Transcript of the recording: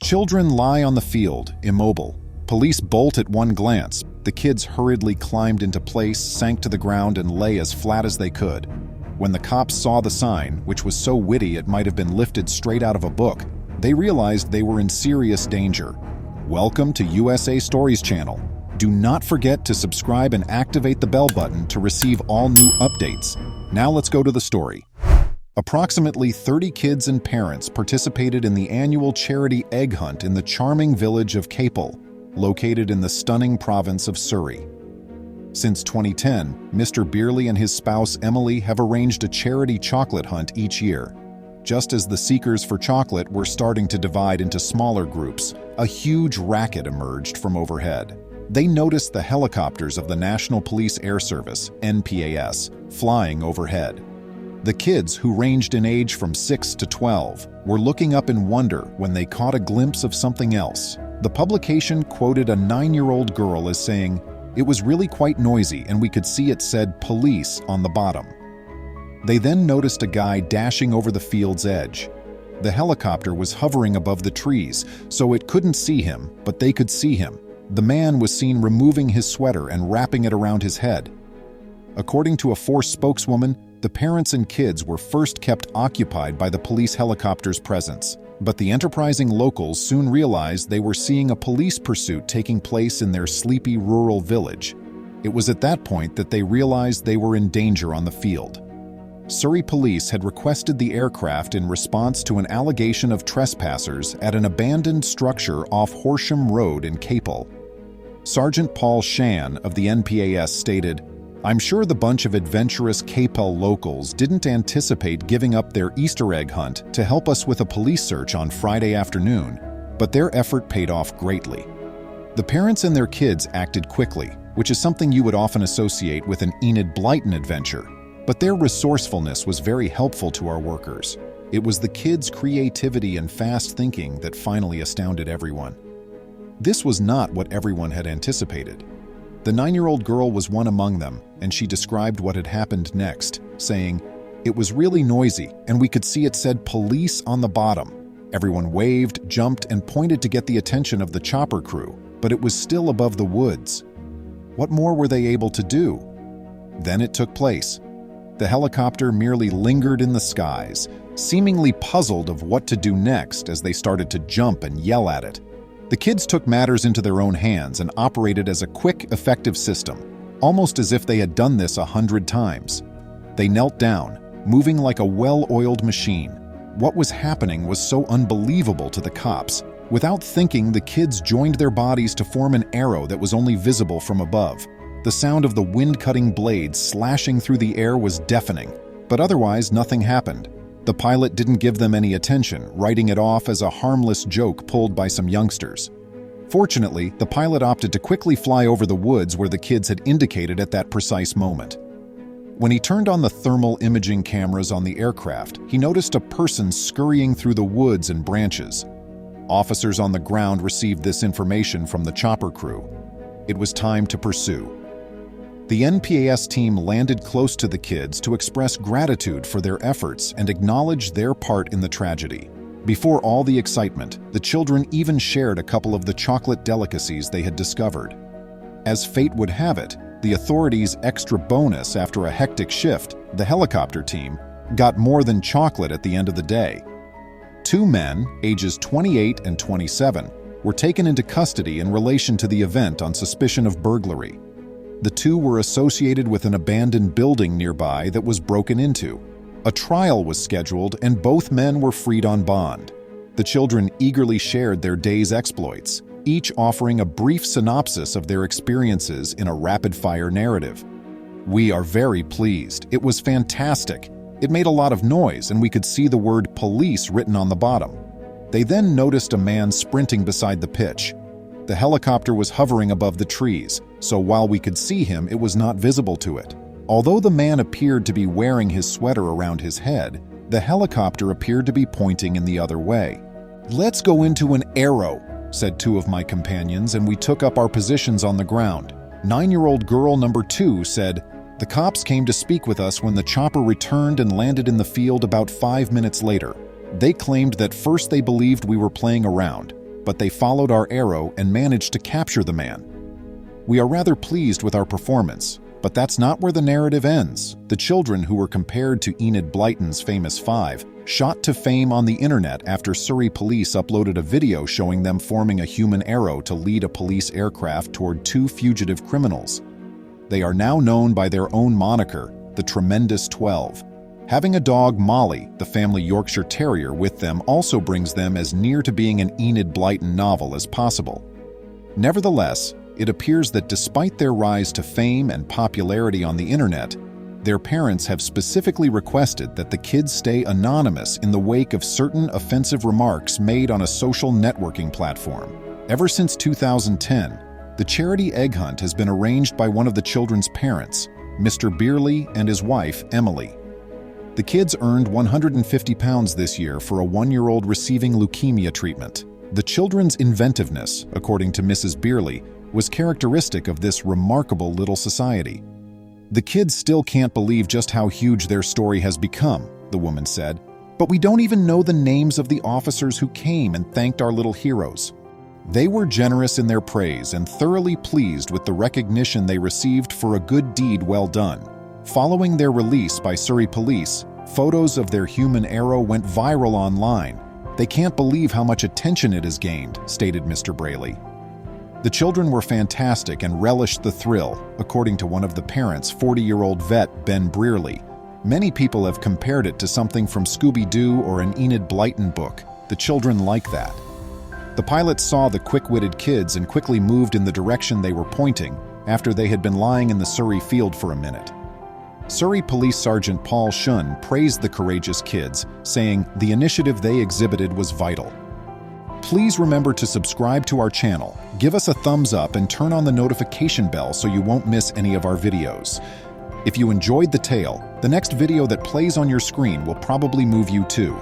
Children lie on the field, immobile. Police bolt at one glance. The kids hurriedly climbed into place, sank to the ground, and lay as flat as they could. When the cops saw the sign, which was so witty it might have been lifted straight out of a book, they realized they were in serious danger. Welcome to USA Stories channel. Do not forget to subscribe and activate the bell button to receive all new updates. Now let's go to the story. Approximately 30 kids and parents participated in the annual charity egg hunt in the charming village of Capel, located in the stunning province of Surrey. Since 2010, Mr. Beerley and his spouse Emily have arranged a charity chocolate hunt each year. Just as the seekers for chocolate were starting to divide into smaller groups, a huge racket emerged from overhead. They noticed the helicopters of the National Police Air Service, NPAS, flying overhead. The kids, who ranged in age from 6 to 12, were looking up in wonder when they caught a glimpse of something else. The publication quoted a 9-year-old girl as saying, "It was really quite noisy and we could see it said police on the bottom." They then noticed a guy dashing over the field's edge. The helicopter was hovering above the trees, so it couldn't see him, but they could see him. The man was seen removing his sweater and wrapping it around his head. According to a force spokeswoman, the parents and kids were first kept occupied by the police helicopter's presence. But the enterprising locals soon realized they were seeing a police pursuit taking place in their sleepy rural village. It was at that point that they realized they were in danger on the field. Surrey police had requested the aircraft in response to an allegation of trespassers at an abandoned structure off Horsham Road in Capel. Sergeant Paul Shan of the NPAS stated, "I'm sure the bunch of adventurous Capel locals didn't anticipate giving up their Easter egg hunt to help us with a police search on Friday afternoon, but their effort paid off greatly." The parents and their kids acted quickly, which is something you would often associate with an Enid Blyton adventure, but their resourcefulness was very helpful to our workers. It was the kids' creativity and fast thinking that finally astounded everyone. This was not what everyone had anticipated. The 9-year-old girl was one among them, and she described what had happened next, saying, "It was really noisy, and we could see it said police on the bottom. Everyone waved, jumped, and pointed to get the attention of the chopper crew, but it was still above the woods. What more were they able to do?" Then it took place. The helicopter merely lingered in the skies, seemingly puzzled of what to do next as they started to jump and yell at it. The kids took matters into their own hands and operated as a quick, effective system, almost as if they had done this 100 times. They knelt down, moving like a well-oiled machine. What was happening was so unbelievable to the cops. Without thinking, the kids joined their bodies to form an arrow that was only visible from above. The sound of the wind-cutting blades slashing through the air was deafening, but otherwise nothing happened. The pilot didn't give them any attention, writing it off as a harmless joke pulled by some youngsters. Fortunately, the pilot opted to quickly fly over the woods where the kids had indicated at that precise moment. When he turned on the thermal imaging cameras on the aircraft, he noticed a person scurrying through the woods and branches. Officers on the ground received this information from the chopper crew. It was time to pursue. The NPAS team landed close to the kids to express gratitude for their efforts and acknowledge their part in the tragedy. Before all the excitement, the children even shared a couple of the chocolate delicacies they had discovered. As fate would have it, the authorities' extra bonus after a hectic shift, the helicopter team, got more than chocolate at the end of the day. 2 men, ages 28 and 27, were taken into custody in relation to the event on suspicion of burglary. The 2 were associated with an abandoned building nearby that was broken into. A trial was scheduled and both men were freed on bond. The children eagerly shared their day's exploits, each offering a brief synopsis of their experiences in a rapid-fire narrative. "We are very pleased. It was fantastic. It made a lot of noise and we could see the word police written on the bottom." They then noticed a man sprinting beside the pitch. The helicopter was hovering above the trees, so while we could see him, it was not visible to it. Although the man appeared to be wearing his sweater around his head, the helicopter appeared to be pointing in the other way. "Let's go into an arrow," said 2 of my companions, and we took up our positions on the ground. 9-year-old girl number 2 said, "The cops came to speak with us when the chopper returned and landed in the field about 5 minutes later. They claimed that first they believed we were playing around, but they followed our arrow and managed to capture the man. We are rather pleased with our performance, but that's not where the narrative ends. The children who were compared to Enid Blyton's famous five shot to fame on the internet after Surrey police uploaded a video showing them forming a human arrow to lead a police aircraft toward two fugitive criminals. They are now known by their own moniker, the Tremendous 12. Having a dog, Molly, the family Yorkshire Terrier, with them also brings them as near to being an Enid Blyton novel as possible. Nevertheless, it appears that despite their rise to fame and popularity on the internet, their parents have specifically requested that the kids stay anonymous in the wake of certain offensive remarks made on a social networking platform. Ever since 2010, the charity egg hunt has been arranged by one of the children's parents, Mr. Beerley, and his wife, Emily. The kids earned £150 this year for a 1-year-old receiving leukemia treatment. The children's inventiveness, according to Mrs. Beerley, was characteristic of this remarkable little society. The kids still can't believe just how huge their story has become, the woman said, but we don't even know the names of the officers who came and thanked our little heroes. They were generous in their praise and thoroughly pleased with the recognition they received for a good deed well done. Following their release by Surrey Police, photos of their human arrow went viral online. They can't believe how much attention it has gained, stated Mr. Braley. The children were fantastic and relished the thrill, according to one of the parents, 40-year-old vet Ben Brearley. Many people have compared it to something from Scooby-Doo or an Enid Blyton book. The children like that. The pilots saw the quick-witted kids and quickly moved in the direction they were pointing after they had been lying in the Surrey field for a minute. Surrey Police Sergeant Paul Shun praised the courageous kids, saying the initiative they exhibited was vital. Please remember to subscribe to our channel, give us a thumbs up, and turn on the notification bell so you won't miss any of our videos. If you enjoyed the tale, the next video that plays on your screen will probably move you too.